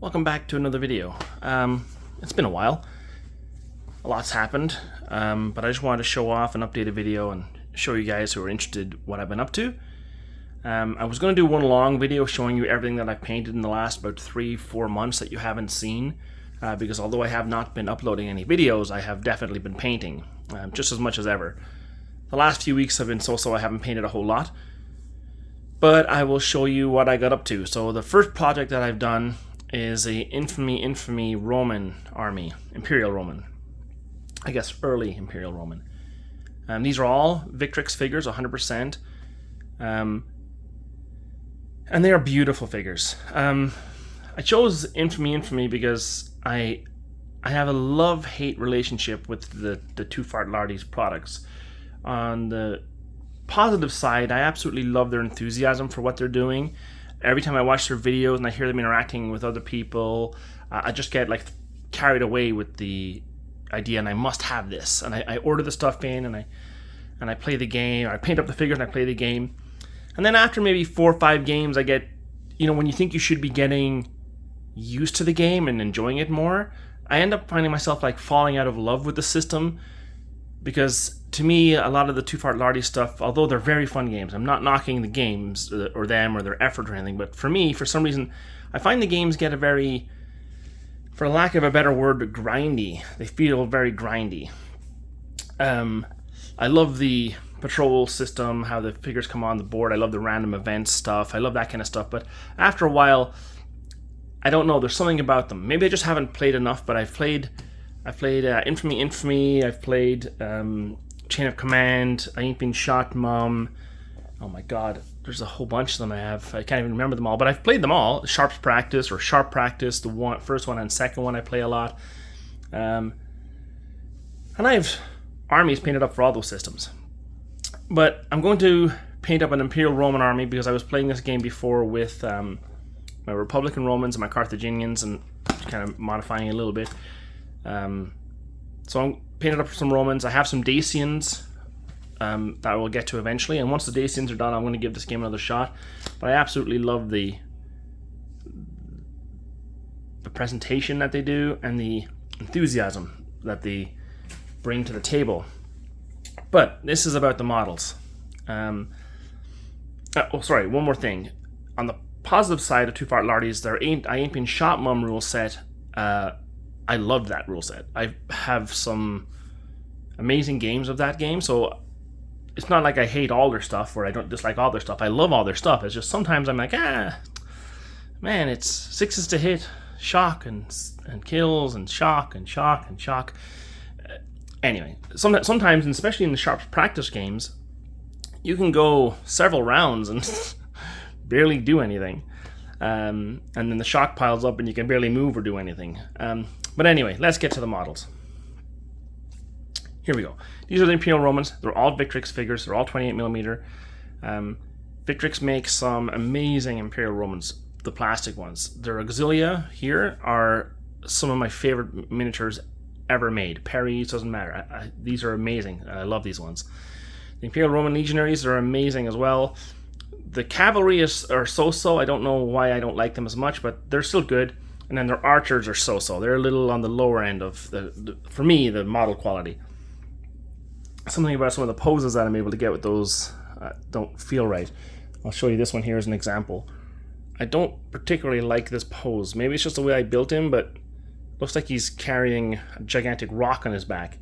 Welcome back to another video. It's been a while. A lot's happened, but I just wanted to show off an updated video and show you guys who are interested what I've been up to. I was going to do one long video showing you everything that I've painted in the last about 3-4 months that you haven't seen, because although I have not been uploading any videos, I have definitely been painting, just as much as ever. The last few weeks have been so-so. I haven't painted a whole lot, but I will show you what I got up to. So the first project that I've done is a infamy Roman army, Imperial Roman. I guess early Imperial Roman. These are all Victrix figures, 100%. And they are beautiful figures. I chose infamy because I have a love-hate relationship with the Too Fart Lardy's products. On the positive side, I absolutely love their enthusiasm for what they're doing. Every time I watch their videos and I hear them interacting with other people, I just get like carried away with the idea, and I must have this. And I order the stuff in, and I play the game. Or I paint up the figures and I play the game. And then after maybe 4 or 5 games, I get, when you think you should be getting used to the game and enjoying it more, I end up finding myself like falling out of love with the system. Because to me, a lot of the Too Fart Lardy stuff, although they're very fun games, I'm not knocking the games or them or their effort or anything, but for me, for some reason, I find the games get a very, for lack of a better word, grindy. They feel very grindy. I love the patrol system, how the figures come on the board. I love the random events stuff. I love that kind of stuff. But after a while, I don't know. There's something about them. Maybe I just haven't played enough. But I've played Infamy. I've played Chain of Command. I Ain't Been Shot, Mom. Oh my God, there's a whole bunch of them I have. I can't even remember them all. But I've played them all. Sharp Practice, the first one and second one I play a lot. And I have armies painted up for all those systems. But I'm going to paint up an Imperial Roman army because I was playing this game before with my Republican Romans and my Carthaginians and kind of modifying it a little bit. So I'm painted up some Romans. I have some Dacians that I will get to eventually. And once the Dacians are done, I'm going to give this game another shot. But I absolutely love the presentation that they do and the enthusiasm that they bring to the table. But this is about the models. One more thing. On the positive side of Too Fart Lardy's, I Ain't Been Shot Mum rule set, I loved that rule set. I have some amazing games of that game, so it's not like I hate all their stuff or I don't dislike all their stuff. I love all their stuff. It's just sometimes I'm like, man, it's 6s to hit, shock and kills and shock and shock and shock. Anyway, sometimes, and especially in the Sharp Practice games, you can go several rounds and barely do anything. And then the shock piles up and you can barely move or do anything. But anyway, let's get to the models. Here we go. These are the Imperial Romans. They're all Victrix figures. They're all 28mm. Victrix makes some amazing Imperial Romans, the plastic ones. Their Auxilia here are some of my favorite miniatures ever made. Perry's, doesn't matter. These are amazing. I love these ones. The Imperial Roman Legionaries are amazing as well. The cavalry are so-so. I don't know why I don't like them as much, but they're still good. And then their archers are so-so. They're a little on the lower end of, for me, the model quality. Something about some of the poses that I'm able to get with those don't feel right. I'll show you this one here as an example. I don't particularly like this pose. Maybe it's just the way I built him, but looks like he's carrying a gigantic rock on his back.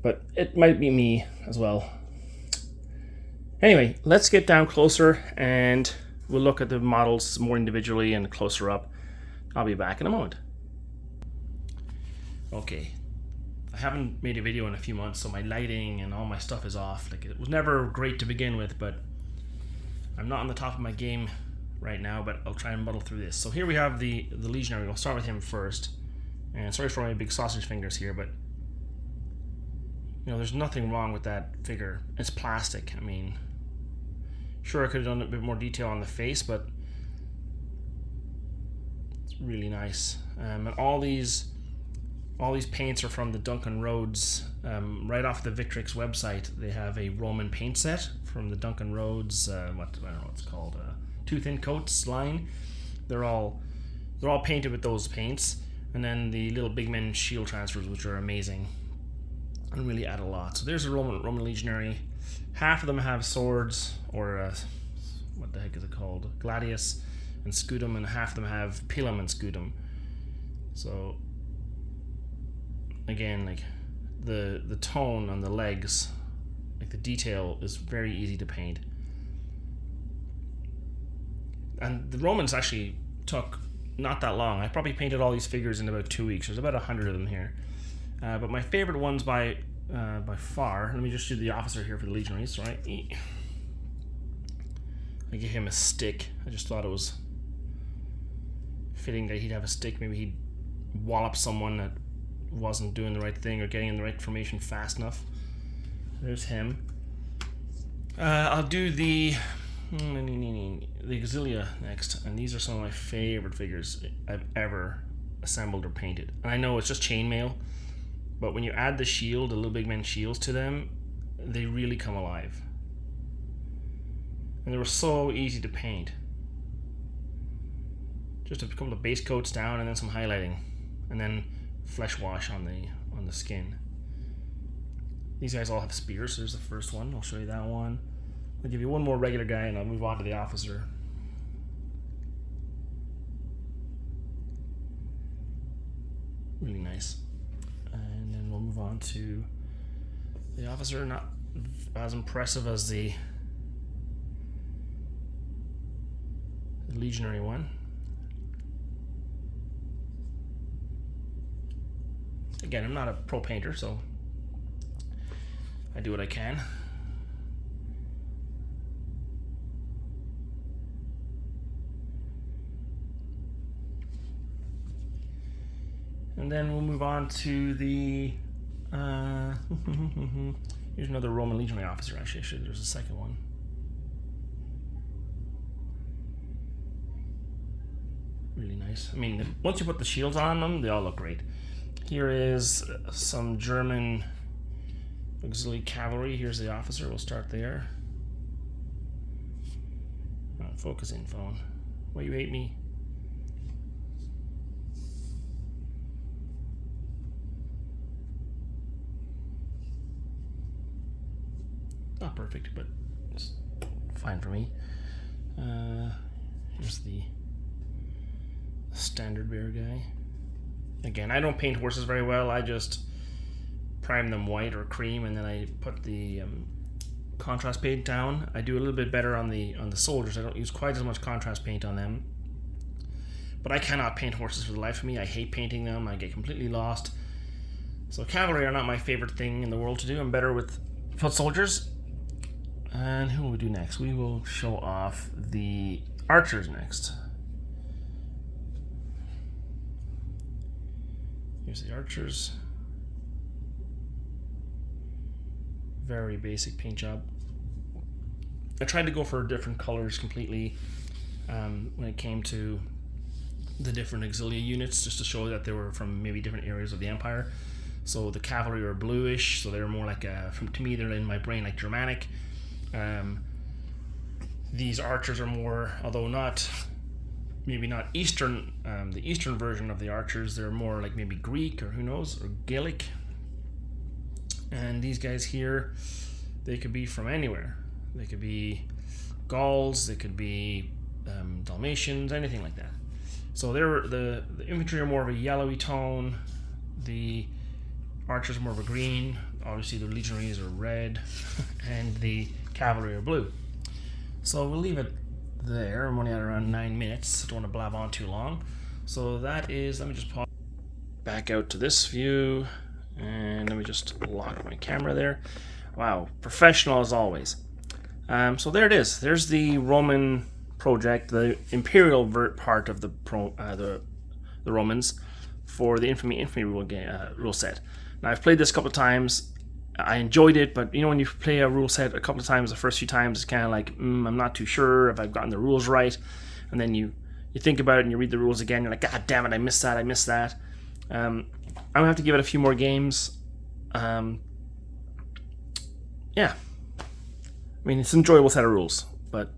But it might be me as well. Anyway, let's get down closer and we'll look at the models more individually and closer up. I'll be back in a moment. Okay, I haven't made a video in a few months, so my lighting and all my stuff is off. Like, it was never great to begin with, but I'm not on the top of my game right now, but I'll try and muddle through this. So here we have the Legionary. We'll start with him first. And sorry for my big sausage fingers here, but there's nothing wrong with that figure. It's plastic. I mean, sure, I could have done a bit more detail on the face, but it's really nice. And all these paints are from the Duncan Rhodes, right off the Victrix website. They have a Roman paint set from the Duncan Rhodes, I don't know what it's called, Tooth and Coats line. They're all They're all painted with those paints, and then the little big men shield transfers, which are amazing and really add a lot. So there's a Roman legionary. Half of them have swords, or what the heck is it called? Gladius and Scudum, and half of them have Pilum and Scudum. So again, like the tone on the legs, like the detail is very easy to paint. And the Romans actually took not that long. I probably painted all these figures in about 2 weeks. There's about 100 of them here. But my favorite ones by far, let me just do the officer here for the legionaries. So I give him a stick. I just thought it was fitting that he'd have a stick. Maybe he'd wallop someone that wasn't doing the right thing or getting in the right formation fast enough. There's him. I'll do the Auxilia next, and these are some of my favorite figures I've ever assembled or painted. And I know it's just chainmail, but when you add the shield, the little big men shields to them, they really come alive. And they were so easy to paint. Just a couple of base coats down and then some highlighting, and then flesh wash on the skin. These guys all have spears. So there's the first one. I'll show you that one. I'll give you one more regular guy and I'll move on to the officer. Really nice. And then we'll move on to the officer. Not as impressive as the legionary one. Again, I'm not a pro painter, so I do what I can. And then we'll move on to the here's another Roman legionary officer. Actually, there's a second one. Really nice. I mean, once you put the shields on them, they all look great. Here is some German auxiliary cavalry. Here's the officer. We'll start there. Focus in, phone. Why you hate me? Not perfect, but it's fine for me. Here's the standard bearer guy. Again, I don't paint horses very well. I just prime them white or cream, and then I put the contrast paint down. I do a little bit better on the soldiers. I don't use quite as much contrast paint on them. But I cannot paint horses for the life of me. I hate painting them. I get completely lost. So cavalry are not my favorite thing in the world to do. I'm better with foot soldiers. And who will we do next? We will show off the archers next. Here's the archers. Very basic paint job. I tried to go for different colors completely when it came to the different auxilia units, just to show that they were from maybe different areas of the empire. So the cavalry are bluish, so they're more like to me they're in my brain like Germanic. These archers are more, although maybe not Eastern, the Eastern version of the archers, they're more like maybe Greek or who knows, or Gaelic. And these guys here, they could be from anywhere. They could be Gauls, they could be Dalmatians, anything like that. So the infantry are more of a yellowy tone, the archers are more of a green, obviously the legionaries are red, and the cavalry are blue. So we'll leave it there. I'm only at around 9 minutes. Don't want to blab on too long. So that is, let me just pause back out to this view, and let me just lock my camera there. Wow, professional as always. So there it is. There's the Roman project, the Imperial part of the Romans for the infamy rule set. Now I've played this a couple of times. I enjoyed it, but you know when you play a rule set a couple of times, the first few times it's kind of like, I'm not too sure if I've gotten the rules right, and then you think about it and you read the rules again, you're like, God damn it, I missed that. I'm gonna have to give it a few more games. Yeah, I mean it's an enjoyable set of rules, but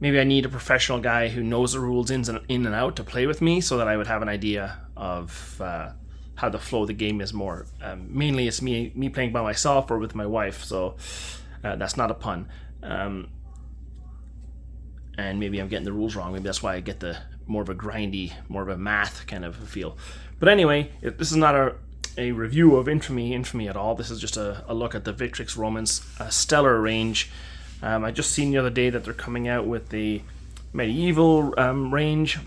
maybe I need a professional guy who knows the rules in and out to play with me, so that I would have an idea of how the flow of the game is more. Mainly it's me playing by myself or with my wife, so that's not a pun. And maybe I'm getting the rules wrong. Maybe that's why I get the more of a grindy, more of a math kind of feel. But anyway, this is not a review of Infamy at all. This is just a look at the Victrix Romans stellar range. I just seen the other day that they're coming out with the medieval range,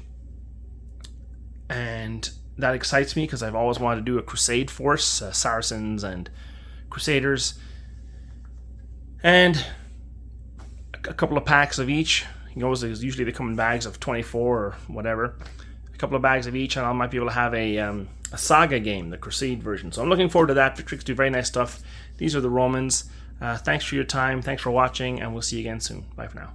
and that excites me because I've always wanted to do a crusade force, Saracens and Crusaders, and a couple of packs of each. Usually they come in bags of 24 or whatever. A couple of bags of each, and I might be able to have a saga game, the Crusade version. So I'm looking forward to that. Victrix do very nice stuff. These are the Romans. Thanks for your time. Thanks for watching, and we'll see you again soon. Bye for now.